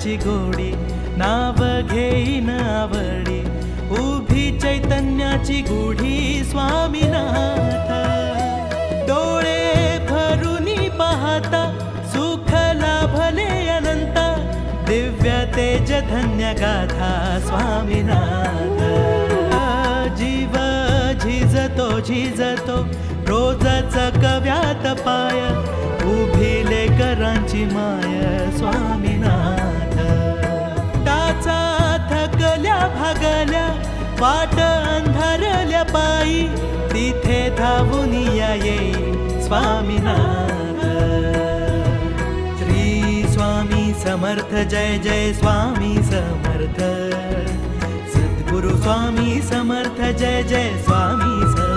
नामाची गोडी, नाव घेईन आवडी, उभी चैतन्याची गुढी स्वामीनाथ. डोळे भरुनी पाहता सुख लाभले अनंत, दिव्य तेज धन्य गाथा स्वामीनाथ. जीव झिजतो रोजच कव्यात पाय, उभिले करांची माय स्वामीनाथ. टाचा थकल्या भागल्या वाट अंधारल्या पायी, तिथे धावून या येई स्वामीनाथ. श्री स्वामी समर्थ जय जय स्वामी समर्थ. सद्गुरु स्वामी समर्थ जय जय स्वामी समर्थ.